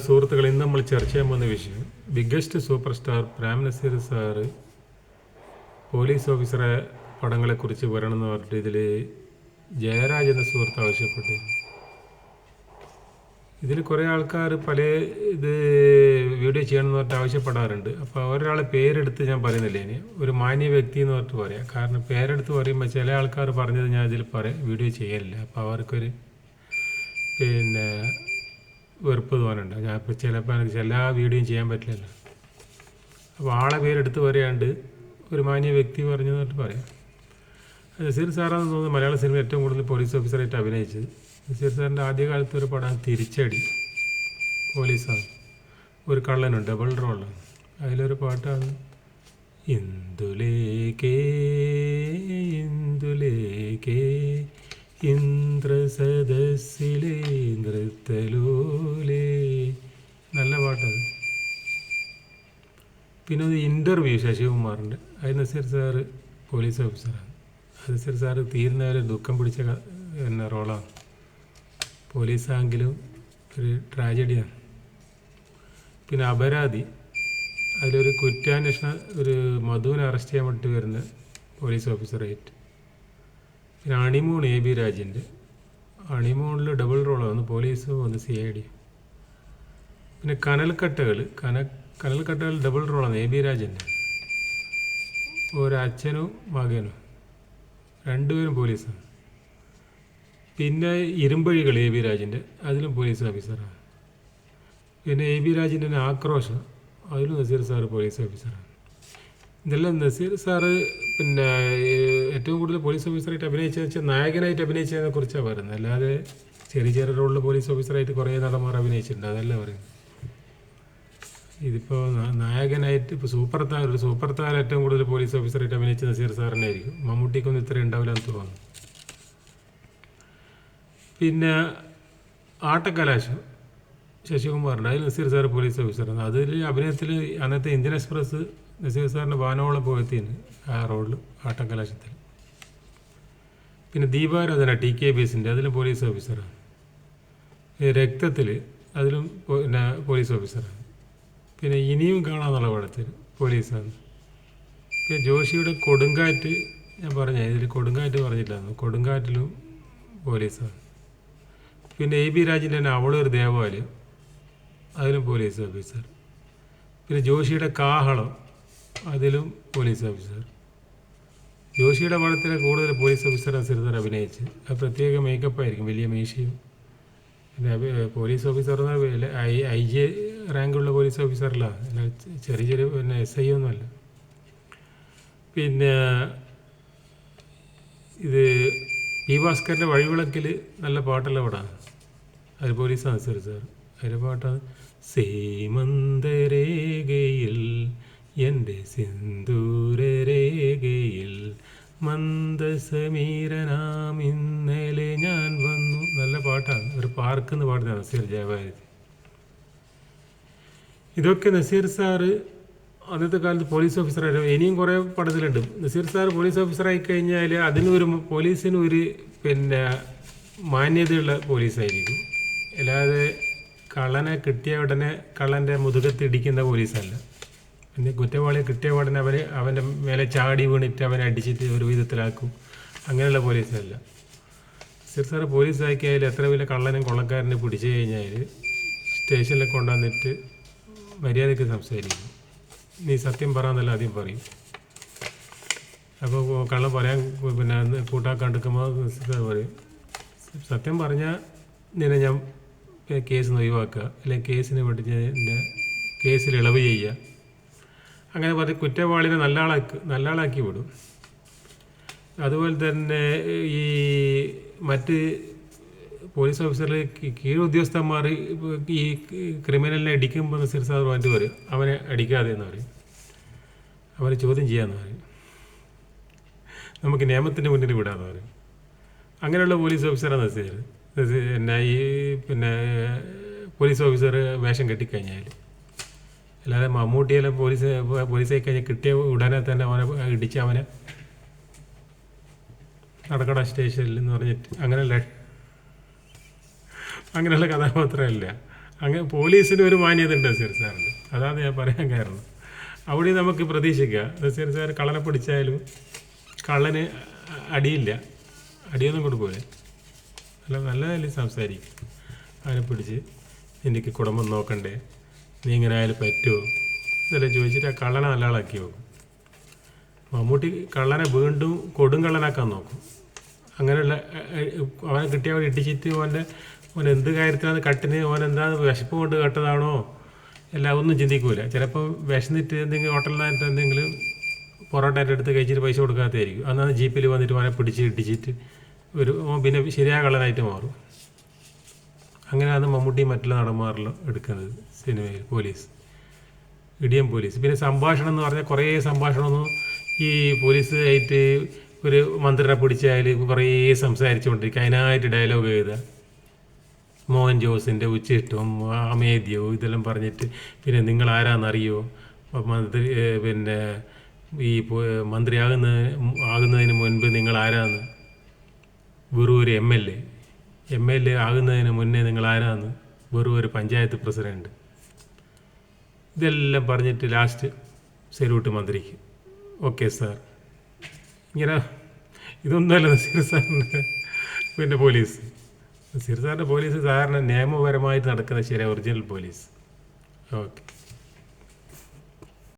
സുഹൃത്തുക്കൾ, ഇന്ന് നമ്മൾ ചർച്ച ചെയ്യാൻ പോകുന്ന വിഷയം biggest super star Prem Nazir sir police ഓഫീസറെ പടങ്ങളെക്കുറിച്ച് വരണമെന്ന് പറഞ്ഞിട്ട് ഇതിൽ ജയരാജ് എന്ന സുഹൃത്ത് ആവശ്യപ്പെട്ടു. ഇതിൽ കുറേ ആൾക്കാർ പല വീഡിയോ ചെയ്യണമെന്ന് പറഞ്ഞിട്ട് ആവശ്യപ്പെടാറുണ്ട്. അപ്പോൾ ഒരാളെ പേരെടുത്ത് ഞാൻ പറയുന്നില്ല, ഇനി ഒരു മാന്യ വ്യക്തി എന്ന് പറഞ്ഞിട്ട് പറയാം. കാരണം പേരെടുത്ത് പറയുമ്പോൾ ചില ആൾക്കാർ പറഞ്ഞത് ഞാൻ ഇതിൽ വീഡിയോ ചെയ്യലില്ല. അപ്പോൾ അവർക്കൊരു വെറുപ്പ് തോന്നുന്നുണ്ട്. ഞാൻ ഇപ്പോൾ ചിലപ്പോൾ എനിക്ക് എല്ലാ വീഡിയോയും ചെയ്യാൻ പറ്റില്ലല്ലോ. അപ്പോൾ ആളെ പേരെടുത്ത് പറയാണ്ട് ഒരു മാന്യ വ്യക്തി പറഞ്ഞു എന്നിട്ട് പറയാം. നസീർ സാറാണെന്ന് തോന്നുന്നു മലയാള സിനിമ ഏറ്റവും കൂടുതൽ പോലീസ് ഓഫീസറായിട്ട് അഭിനയിച്ചത്. നസീർ സാറിൻ്റെ ആദ്യകാലത്ത് ഒരു പടം തിരിച്ചടി പോലീസാണ്, ഒരു കള്ളനുണ്ട്, ഡബിൾ റോളാണ്. അതിലൊരു പാട്ടാണ് ഇന്ദുലേക്കേ ഇന്ദുലേക്കേ ഇന്ദ്രസദസ്സിലെ നൃത്തലോലേ, നല്ല പാട്ടത്. പിന്നെ അത് ഇൻ്റർവ്യൂ ശശികുമാറിൻ്റെ, അത് നസീർ സാറ് പോലീസ് ഓഫീസറാണ്. നസീർ സാറ് തീരുന്നവരെ ദുഃഖം പിടിച്ച റോളാണ്. പോലീസാണെങ്കിലും ഒരു ട്രാജഡിയാണ്. പിന്നെ അപരാധി, അതിലൊരു കുറ്റാന്വേഷണ ഒരു മധുവിനെ അറസ്റ്റ് ചെയ്യാൻ വേണ്ടി വരുന്ന പോലീസ് ഓഫീസറായിട്ട്. പിന്നെ അണിമൂൺ എ ബി രാജിൻ്റെ, അണിമൂണിൽ ഡബിൾ റോളാണ്, പോലീസ് ഒന്ന് CID. പിന്നെ കനൽക്കട്ടകൾ ഡബിൾ റോളാണ് എ ബി രാജൻ്റെ, ഒരച്ഛനും മകനും, രണ്ടുപേരും പോലീസാണ്. പിന്നെ ഇരുമ്പഴികൾ എ ബി രാജിൻ്റെ, അതിലും പോലീസ് ഓഫീസറാണ്. പിന്നെ എ ബി രാജിൻ്റെ ആക്രോശം, അതിലും നസീർ സാറ് പോലീസ് ഓഫീസറാണ്. ഇതെല്ലാം നസീർ സാറ് പിന്നെ ഏറ്റവും കൂടുതൽ പോലീസ് ഓഫീസറായിട്ട് അഭിനയിച്ചതെന്ന് വെച്ചാൽ നായകനായിട്ട് അഭിനയിച്ചതിനെ കുറിച്ചാണ് പറയുന്നത്. അല്ലാതെ ചെറിയ ചെറിയ റോളിൽ പോലീസ് ഓഫീസറായിട്ട് കുറേ നടന്മാർ അഭിനയിച്ചിട്ടുണ്ട്, അതല്ല പറയുന്നത്. ഇതിപ്പോൾ നായകനായിട്ട് ഇപ്പോൾ ഒരു സൂപ്പർ താരം ഏറ്റവും കൂടുതൽ പോലീസ് ഓഫീസറായിട്ട് അഭിനയിച്ച നസീർ സാറിനെ ആയിരിക്കും. മമ്മൂട്ടിക്കൊന്നും ഇത്രയും ഉണ്ടാവില്ല എന്ന് തോന്നുന്നു. പിന്നെ ആട്ടക്കലാശം ശശികുമാറിൻ്റെ, അതിൽ നസീർ സാറ് പോലീസ് ഓഫീസറാണ്. അതിൽ അഭിനയത്തിൽ അന്നത്തെ ഇന്ത്യൻ എക്സ്പ്രസ് നസീർ സാറിൻ്റെ വാനോളം പോയത്തിന് ആ റോളിൽ ആട്ടക്കലാശത്തിൽ. പിന്നെ ദീപാരാധന TK ബേസിൻ്റെ, അതിലും പോലീസ് ഓഫീസറാണ്. രക്തത്തിൽ, അതിലും പിന്നെ പോലീസ് ഓഫീസറാണ്. പിന്നെ ഇനിയും കാണാമെന്നുള്ള പടത്തിൽ പോലീസാണ്. പിന്നെ ജോഷിയുടെ കൊടുങ്കാറ്റ്, ഞാൻ പറഞ്ഞ ഇതിൽ കൊടുങ്കാറ്റ് പറഞ്ഞില്ലായിരുന്നു, കൊടുങ്കാറ്റിലും പോലീസാണ്. പിന്നെ എ ബി രാജിൻ്റെ തന്നെ അവളൊരു ദേവാലയം, അതിലും പോലീസ് ഓഫീസർ. പിന്നെ ജോഷിയുടെ കാഹളം, അതിലും പോലീസ് ഓഫീസർ. ജോഷിയുടെ പടത്തിൽ കൂടുതൽ പോലീസ് ഓഫീസർ നസീർ സാർ അഭിനയിച്ച്, അത് പ്രത്യേക മേക്കപ്പായിരിക്കും, വലിയ മീശയും. പിന്നെ പോലീസ് ഓഫീസർ IG റാങ്കുള്ള പോലീസ് ഓഫീസറിലാണ്, അല്ല ചെറിയ ചെറിയ പിന്നെ SI ഒന്നുമല്ല. പിന്നെ ഇത് P ഭാസ്കറിൻ്റെ വഴിവിളക്കിൽ നല്ല പാട്ടുള്ള പടമാണ്, അത് പോലീസാണ് നസീർ സാർ. അതിൻ്റെ പാട്ടാണ് സീമന്തരേഖയിൽ എൻ്റെ സിന്ദൂരരേഖയിൽ മന്ദസമീരനാം ഇന്നലെ ഞാൻ വന്നു, നല്ല പാട്ടാണ്. ഒരു പാർക്കെന്ന് പാടുന്ന നസീർ ജയഭാരതി. ഇതൊക്കെ നസീർ സാറ് അന്നത്തെ കാലത്ത് പോലീസ് ഓഫീസറായിട്ട്. ഇനിയും കുറേ പടത്തിലുണ്ട്. നസീർ സാർ പോലീസ് ഓഫീസറായി കഴിഞ്ഞാൽ പോലീസിന് ഒരു പിന്നെ മാന്യതയുള്ള പോലീസായിരിക്കും. അല്ലാതെ കള്ളനെ കിട്ടിയ ഉടനെ കള്ളൻ്റെ മുതുകത്തിടിക്കുന്ന പോലീസല്ല. പിന്നെ കുറ്റവാളിയെ കിട്ടിയ ഉടനെ അവൻ്റെ മേലെ ചാടി വീണിട്ട് അവനെ അടിച്ചിട്ട് ഒരു വിധത്തിലാക്കും, അങ്ങനെയുള്ള പോലീസല്ല. നസീർ സാറ് പോലീസാക്കിയാൽ എത്ര വലിയ കള്ളനും കൊള്ളക്കാരനെ പിടിച്ചു കഴിഞ്ഞാൽ സ്റ്റേഷനിൽ കൊണ്ടുവന്നിട്ട് മര്യാദയ്ക്ക് സംസാരിക്കും. നീ സത്യം പറയാന്നല്ല ആദ്യം പറയും. അപ്പോൾ കള്ളം പറയാൻ പിന്നെ കൂട്ടാക്കാണ്ടിരിക്കുമ്പോൾ പറയും, സത്യം പറഞ്ഞാൽ നിന്നെ ഞാൻ കേസ് ഒഴിവാക്കുക, അല്ലെങ്കിൽ കേസിന് വേണ്ടി എൻ്റെ കേസിൽ ഇളവ് ചെയ്യുക, അങ്ങനെ പറഞ്ഞ് കുറ്റവാളിനെ നല്ലാളാക്കി വിടും. അതുപോലെ തന്നെ ഈ മറ്റ് പോലീസ് ഓഫീസറിൽ കീഴുദ്യോഗസ്ഥന്മാർ ഈ ക്രിമിനലിനെ അടിക്കുമ്പോൾ നസീർ സാർ പറഞ്ഞിട്ട് പറയും അവനെ അടിക്കാതെ എന്ന് പറയും, അവനെ ചോദ്യം ചെയ്യാമെന്ന് പറയും, നമുക്ക് നിയമത്തിൻ്റെ മുന്നിൽ വിടാമെന്ന് പറയും. അങ്ങനെയുള്ള പോലീസ് ഓഫീസറാണ് നസീർ. ഈ പോലീസ് ഓഫീസർ വേഷം കെട്ടിക്കഴിഞ്ഞാൽ, അല്ലാതെ മമ്മൂട്ടിയെല്ലാം പോലീസായി കഴിഞ്ഞാൽ കിട്ടിയ ഉടനെ തന്നെ അവനെ ഇടിച്ച് അവനെ നടക്കട സ്റ്റേഷനിൽ എന്ന് പറഞ്ഞിട്ട് അങ്ങനെയുള്ള കഥാപാത്രമല്ല. അങ്ങനെ പോലീസിന് ഒരു മാന്യത ഉണ്ട് നസീർ സാറിന്. അതാണ് ഞാൻ പറയാൻ കാരണം. അവിടെ നമുക്ക് പ്രതീക്ഷിക്കാം നസീർ സാർ കള്ളനെ പിടിച്ചാലും കള്ളന് അടിയില്ല, അടിയൊന്നും കൊടുക്കൂലേ, അല്ല നല്ല നല്ല സംസാരിക്കും. അവനെ പിടിച്ച് എനിക്ക് കുടുംബം നോക്കണ്ടേ, നീ ഇങ്ങനെ ആയാലും പറ്റുമോ ഇതെല്ലാം ചോദിച്ചിട്ട് ആ കള്ളനെ നല്ല ആളാക്കി നോക്കും. മമ്മൂട്ടി കള്ളനെ വീണ്ടും കൊടും കള്ളനാക്കാൻ നോക്കും. അങ്ങനെയുള്ള അവനെ കിട്ടിയ അവൻ ഇടിച്ചിട്ട് ഓൻ എന്ത് കാര്യത്തിലാണ് കട്ടിന്, ഓൻ എന്താണ് വിശപ്പ് കൊണ്ട് കട്ടതാണോ എല്ലാം ഒന്നും ചിന്തിക്കൂല. ചിലപ്പോൾ വിശന്നിട്ട് എന്തെങ്കിലും ഹോട്ടലിൽ നിന്നിട്ട് എന്തെങ്കിലും പൊറോട്ടയുടെ അടുത്ത് കഴിച്ചിട്ട് പൈസ കൊടുക്കാത്തതായിരിക്കും. അന്നാണ് ജീപ്പിൽ വന്നിട്ട് അവനെ പിടിച്ച് ഇടിച്ചിട്ട് പിന്നെ ശരിയായ കള്ളനായിട്ട് മാറും. അങ്ങനെയാണ് മമ്മൂട്ടി മറ്റുള്ള നടന്മാരെല്ലാം എടുക്കുന്നത് സിനിമയിൽ. പോലീസ്, ഇടിയൻ പോലീസ്. പിന്നെ സംഭാഷണം എന്ന് പറഞ്ഞാൽ കുറേ സംഭാഷണമൊന്നും ഈ പോലീസ് ആയിട്ട് ഒരു മന്ത്രിനെ പിടിച്ചാൽ കുറേ സംസാരിച്ചുകൊണ്ടിരിക്കുക, അതിനായിട്ട് ഡയലോഗ് എഴുതുക, മോഹൻ ജോസിൻ്റെ ഉച്ചിഷ്ടവും അമേദ്യവും ഇതെല്ലാം പറഞ്ഞിട്ട് പിന്നെ നിങ്ങൾ ആരാന്നറിയോ, മന്ത്രി പിന്നെ ഈ ആകുന്നതിന് മുൻപ് നിങ്ങൾ ആരാന്ന്, വെറും ഒരു എം എൽ എ ആകുന്നതിന് മുന്നേ നിങ്ങൾ ആരാന്ന്, വെറും ഒരു പഞ്ചായത്ത് പ്രസിഡൻറ്റ്, ഇതെല്ലാം പറഞ്ഞിട്ട് ലാസ്റ്റ് സല്യൂട്ട് മന്ത്രിക്ക്, ഓക്കെ സാർ. ഇങ്ങനെ ഇതൊന്നുമല്ല നസീർ സാറിൻ്റെ പിന്നെ പോലീസ്. നസീർ സാറിൻ്റെ പോലീസ് സാധാരണ നിയമപരമായിട്ട് നടക്കുന്ന ശരിയായ ഒറിജിനൽ പോലീസ്. ഓക്കെ.